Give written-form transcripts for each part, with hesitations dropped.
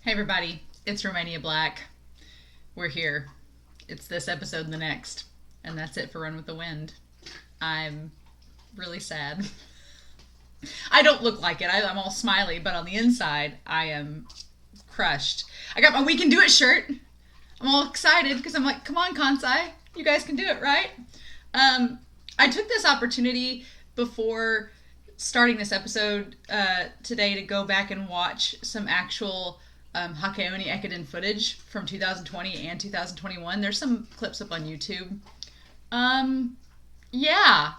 Hey everybody, it's Romania Black. We're here. It's this episode and the next. And that's it for Run with the Wind. I'm really sad. I don't look like it. I'm all smiley, but on the inside, I am crushed. I got my We Can Do It shirt. I'm all excited because I'm like, come on, Kansai. You guys can do it, right? I took this opportunity before starting this episode today to go back and watch some actual Hakeoni Ekiden footage from 2020 and 2021. There's some clips up on YouTube. Yeah.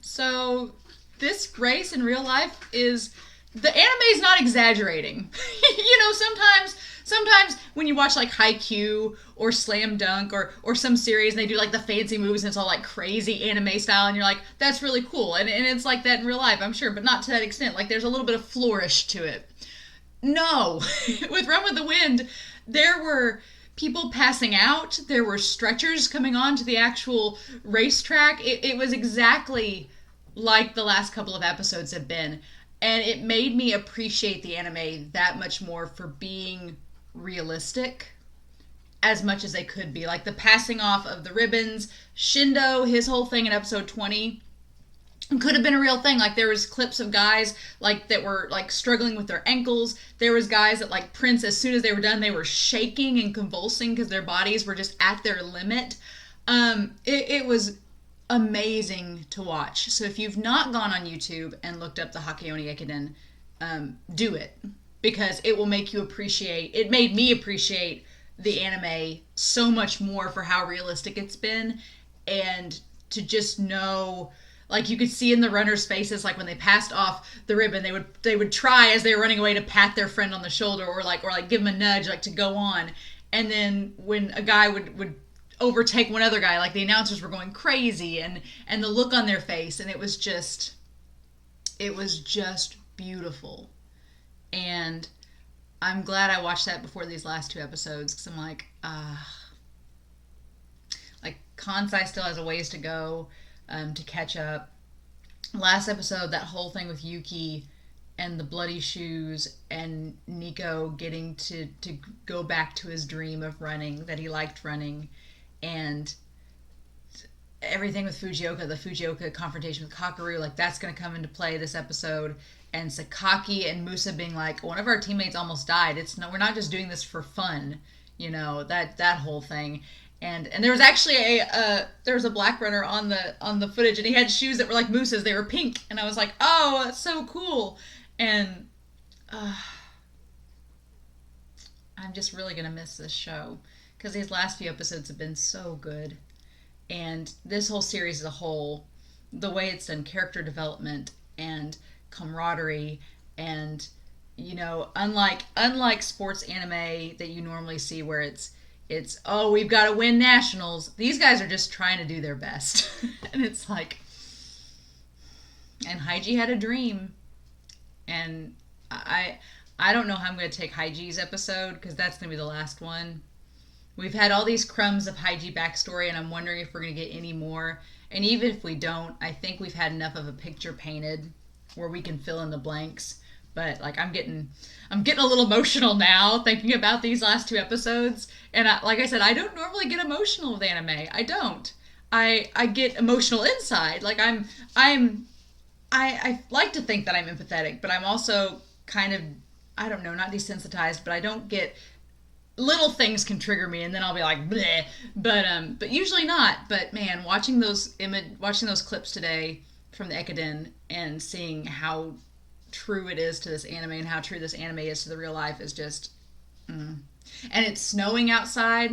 So this race in real life is the anime is not exaggerating. Sometimes when you watch like Haikyuu or Slam Dunk or some series and they do like the fancy moves and it's all like crazy anime style and you're like, that's really cool. And it's like that in real life, I'm sure, but not to that extent. Like there's a little bit of flourish to it. No. With Run with the Wind, there were people passing out. There were stretchers coming on to the actual racetrack. It was exactly like the last couple of episodes have been. And it made me appreciate the anime that much more for being realistic as much as they could be. Like the passing off of the ribbons, Shindo, his whole thing in episode 20 could have been a real thing. Like there was clips of guys like that were like struggling with their ankles. There was guys that like Prince, as soon as they were done, they were shaking and convulsing because their bodies were just at their limit. It was amazing to watch. So if you've not gone on YouTube and looked up the Hakeoni Ekiden, do it, because it will make you appreciate. It made me appreciate the anime so much more for how realistic it's been, and to just know. Like you could see in the runners' faces, like when they passed off the ribbon, they would try as they were running away to pat their friend on the shoulder or like give him a nudge, like to go on. And then when a guy would overtake one other guy, like the announcers were going crazy, and the look on their face, and it was just beautiful. And I'm glad I watched that before these last two episodes, because I'm like, like Kansai still has a ways to go. To catch up. Last episode, that whole thing with Yuki and the bloody shoes and Nico getting to go back to his dream of running, that he liked running, and everything with Fujioka, the Fujioka confrontation with Kakeru, like that's going to come into play this episode. And Sakaki and Musa being like, one of our teammates almost died. We're not just doing this for fun, that whole thing. And there was actually there was a black runner on the footage, and he had shoes that were like Moose's. They were pink, and I was like, oh, that's so cool. And I'm just really gonna miss this show because these last few episodes have been so good, and this whole series as a whole, the way it's done character development and camaraderie, and unlike sports anime that you normally see where it's oh, we've got to win nationals. These guys are just trying to do their best. And it's like, and Haiji had a dream. And I don't know how I'm going to take Haiji's episode, because that's going to be the last one. We've had all these crumbs of Haiji backstory, and I'm wondering if we're going to get any more. And even if we don't, I think we've had enough of a picture painted where we can fill in the blanks. But like I'm getting a little emotional now thinking about these last two episodes. And like I said, I don't normally get emotional with anime. I don't. I get emotional inside. Like I like to think that I'm empathetic, but I'm also kind of, I don't know, not desensitized, but I don't get, little things can trigger me and then I'll be like bleh. But usually not. But man, watching those clips today from the Ekiden and seeing how true it is to this anime and how true this anime is to the real life is just and it's snowing outside,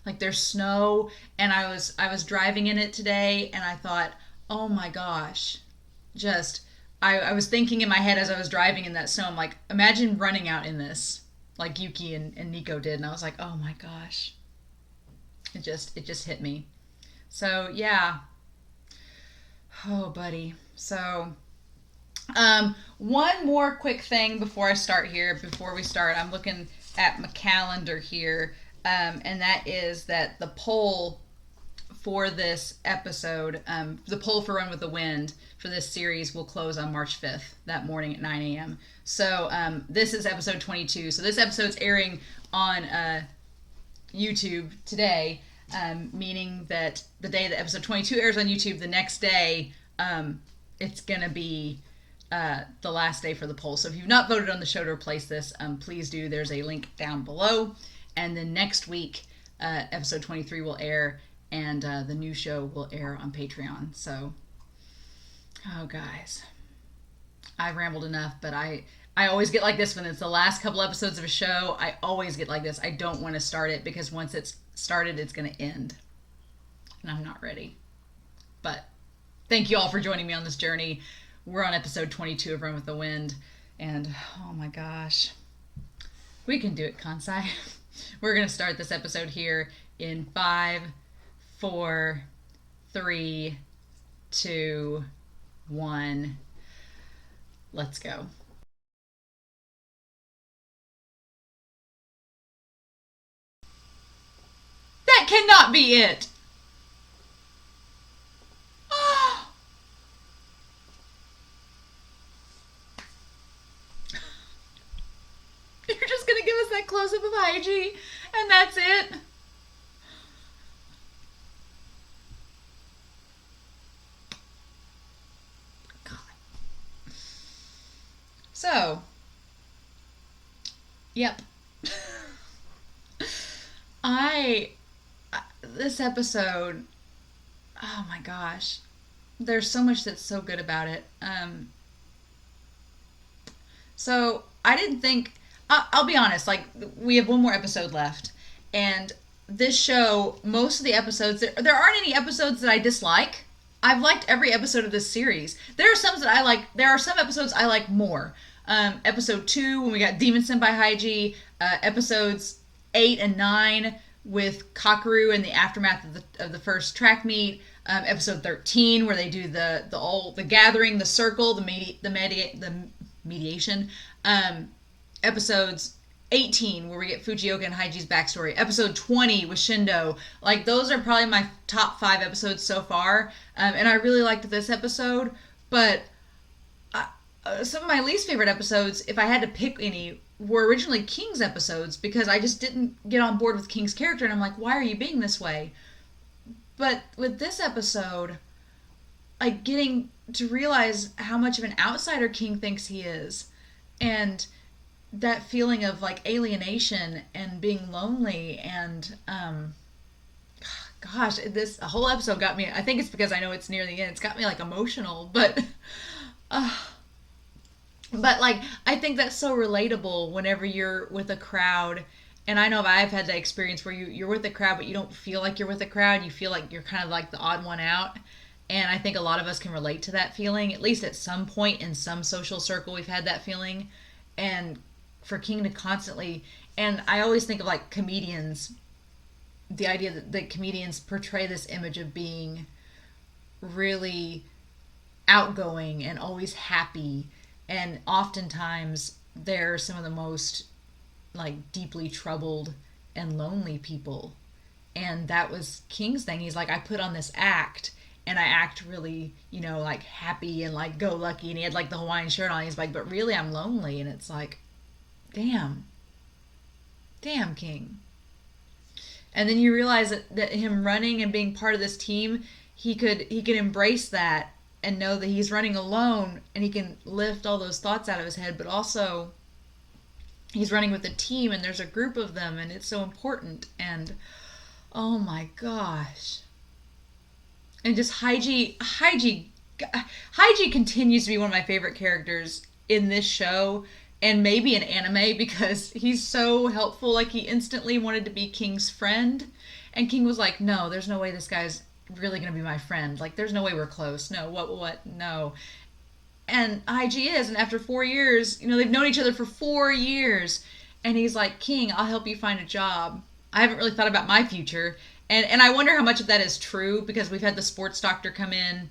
like there's snow, and I was driving in it today and I thought, oh my gosh, just I was thinking in my head as I was driving in that snow, I'm like, imagine running out in this like Yuki and Nico did, and I was like, oh my gosh, it just hit me. So yeah, oh buddy. So one more quick thing before we start, I'm looking at my calendar here, and that is that the poll for this episode, the poll for Run with the Wind for this series will close on March 5th, that morning at 9 a.m. So this is episode 22. So this episode's airing on YouTube today, meaning that the day that episode 22 airs on YouTube, the next day, it's going to be the last day for the poll. So if you've not voted on the show to replace this, please do. There's a link down below. And then next week, episode 23 will air, and the new show will air on Patreon. So, oh guys, I've rambled enough, but I always get like this when it's the last couple episodes of a show. I always get like this. I don't want to start it because once it's started, it's going to end. And I'm not ready. But thank you all for joining me on this journey. We're on episode 22 of Run with the Wind. And oh my gosh, we can do it, Kansai. We're going to start this episode here in 5, 4, 3, 2, 1. Let's go. That cannot be it. You're just going to give us that close-up of Haiji, and that's it? God. So, yep. This episode, oh my gosh, there's so much that's so good about it. So I didn't think, I'll be honest, like, we have one more episode left, and this show, most of the episodes, there aren't any episodes that I dislike. I've liked every episode of this series. There are some that I like, there are some episodes I like more. Episode 2, when we got Demon Senpai Haiji, episodes 8 and 9, with Kakeru and the aftermath of the first track meet, episode 13 where they do the gathering, the circle, the mediation, episodes 18 where we get Fujioka and Haiji's backstory, episode 20 with Shindo. Like, those are probably my top 5 episodes so far, and I really liked this episode. But some of my least favorite episodes, if I had to pick any, were originally King's episodes, because I just didn't get on board with King's character, and I'm like, why are you being this way? But with this episode, like, getting to realize how much of an outsider King thinks he is, and that feeling of, like, alienation and being lonely, and gosh, this whole episode got me, I think it's because I know it's near the end, it's got me, like, emotional, but like, I think that's so relatable whenever you're with a crowd. And I know I've had that experience where you're with a crowd, but you don't feel like you're with a crowd. You feel like you're kind of like the odd one out. And I think a lot of us can relate to that feeling. At least at some point in some social circle, we've had that feeling. And for King to constantly... And I always think of, like, comedians. The idea that comedians portray this image of being really outgoing and always happy. And oftentimes, they're some of the most, like, deeply troubled and lonely people. And that was King's thing. He's like, I put on this act, and I act really, like, happy and, like, go-lucky. And he had, like, the Hawaiian shirt on. He's like, but really, I'm lonely. And it's like, damn, King. And then you realize that him running and being part of this team, he could embrace that and know that he's running alone, and he can lift all those thoughts out of his head, but also he's running with a team, and there's a group of them, and it's so important. And oh my gosh. And just Haiji continues to be one of my favorite characters in this show, and maybe in anime, because he's so helpful. Like, he instantly wanted to be King's friend, and King was like, no, there's no way this guy's really gonna be my friend. Like, there's no way we're close. No, what, no. And Haiji is, and after 4 years, they've known each other for 4 years, and he's like, King, I'll help you find a job. I haven't really thought about my future, and I wonder how much of that is true, because we've had the sports doctor come in.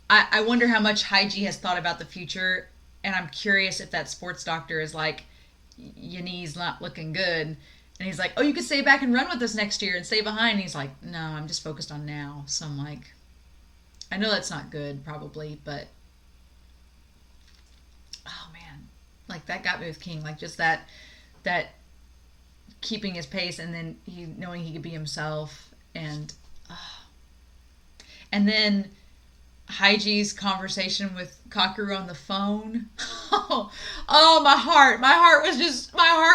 I wonder how much Haiji has thought about the future, and I'm curious if that sports doctor is like, your knee's not looking good, And he's like, oh, you could stay back and run with us next year and stay behind. And he's like, no, I'm just focused on now. So I'm like, I know that's not good, probably, but oh man, like that got me with King. Like just that keeping his pace, and then he knowing he could be himself, and then Haiji's conversation with Kakeru on the phone. Oh, my heart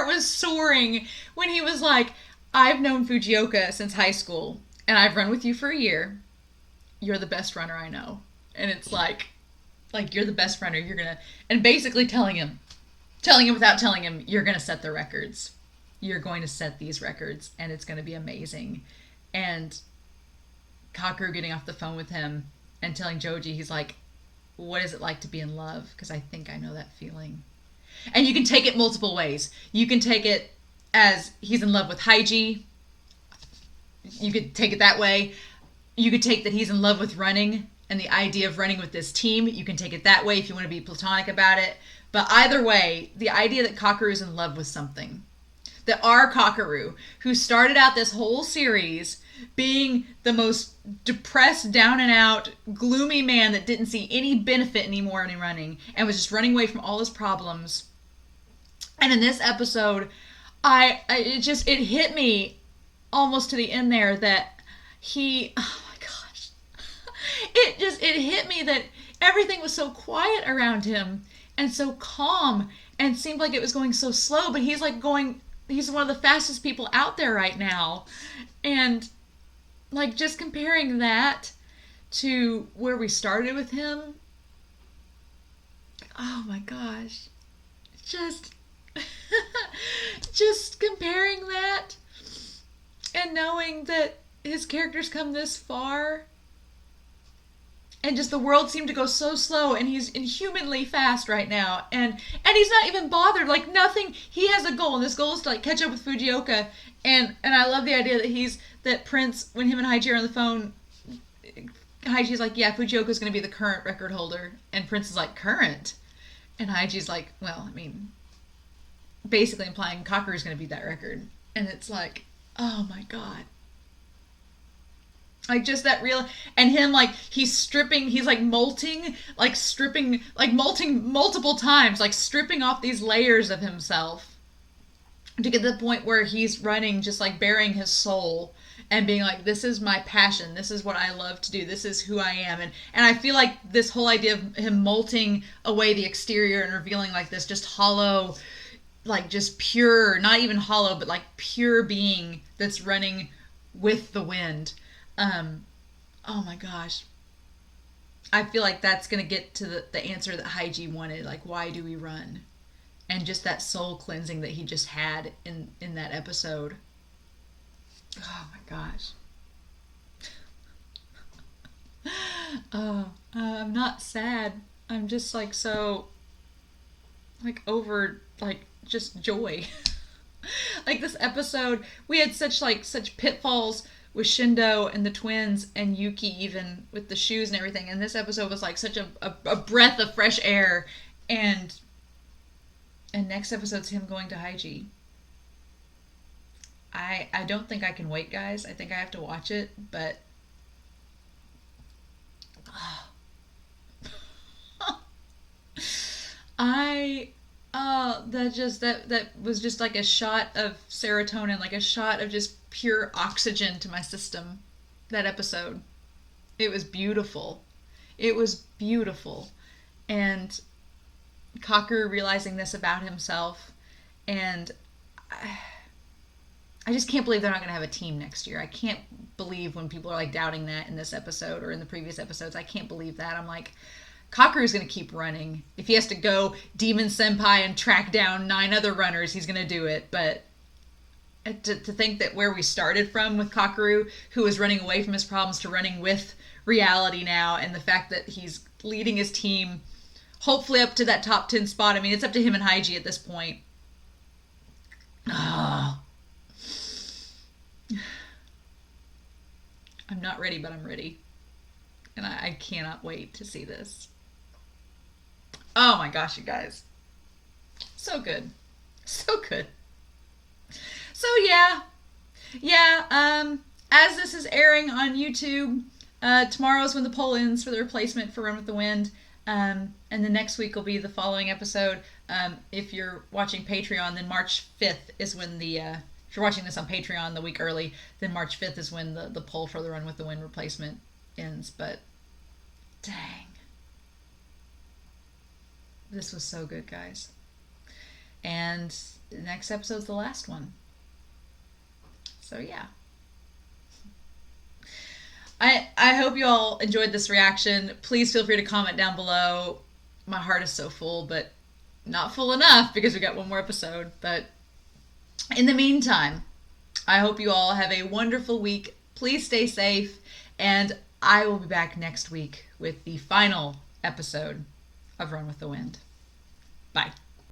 was soaring when he was like, I've known Fujioka since high school, and I've run with you for a year. You're the best runner I know. And it's like you're the best runner. You're gonna, and basically telling him without telling him, you're gonna set the records. You're going to set these records, and it's gonna be amazing. And Kakeru getting off the phone with him and telling Joji, he's like, what is it like to be in love? Because I think I know that feeling. And you can take it multiple ways. You can take it as he's in love with Haiji. You could take it that way. You could take that he's in love with running and the idea of running with this team. You can take it that way if you want to be platonic about it. But either way, the idea that Kakeru is in love with something. That our Kakeru, who started out this whole series being the most depressed, down and out, gloomy man that didn't see any benefit anymore in running and was just running away from all his problems. And in this episode, it hit me almost to the end there that oh my gosh, it hit me that everything was so quiet around him and so calm and seemed like it was going so slow, but he's one of the fastest people out there right now. And like just comparing that to where we started with him, oh my gosh, just comparing that and knowing that his character's come this far, and just the world seemed to go so slow, and he's inhumanly fast right now, and he's not even bothered. Like nothing. He has a goal, and this goal is to like catch up with Fujioka, and I love the idea that Prince, when him and Haiji are on the phone, Haiji's like, yeah, Fujioka's going to be the current record holder, and Prince is like, current, and Haiji's like, well, I mean, basically implying Kakeru's going to beat that record, and it's like, oh my god. Like just that real, and him like he's like molting multiple times, like stripping off these layers of himself to get to the point where he's running just like bearing his soul and being like, this is my passion, this is what I love to do, this is who I am. And I feel like this whole idea of him molting away the exterior and revealing like this just hollow, like just pure, not even hollow, but like pure being that's running with the wind. Oh my gosh. I feel like that's going to get to the answer that Haiji wanted. Like, why do we run? And just that soul cleansing that he just had in that episode. Oh my gosh. I'm not sad. I'm just like so like over like just joy. Like this episode, we had such pitfalls with Shindo and the twins and Yuki, even with the shoes and everything. And this episode was like such a breath of fresh air. And next episode's him going to Haiji. I don't think I can wait, guys. I think I have to watch it, but that was just like a shot of serotonin, like a shot of just pure oxygen to my system. That episode. It was beautiful. It was beautiful. And Kakeru realizing this about himself, and I just can't believe they're not going to have a team next year. I can't believe when people are like doubting that in this episode or in the previous episodes. I can't believe that. I'm like, Kakeru's going to keep running. If he has to go Demon Senpai and track down 9 other runners, he's going to do it. But to think that where we started from with Kakeru, who was running away from his problems, to running with reality now, and the fact that he's leading his team hopefully up to that top 10 spot. I mean, it's up to him and Haiji at this point. Oh. I'm not ready, but I'm ready. And I cannot wait to see this. Oh my gosh, you guys. So good. So good. So yeah, Yeah, as this is airing on YouTube, tomorrow is when the poll ends for the replacement for Run with the Wind. And the next week will be the following episode. If you're watching Patreon, then March 5th is when if you're watching this on Patreon the week early, then March 5th is when the poll for the Run with the Wind replacement ends. But dang. This was so good, guys. And the next episode's the last one. So yeah. I hope you all enjoyed this reaction. Please feel free to comment down below. My heart is so full, but not full enough because we got one more episode. But in the meantime, I hope you all have a wonderful week. Please stay safe, and I will be back next week with the final episode of Run with the Wind. Bye.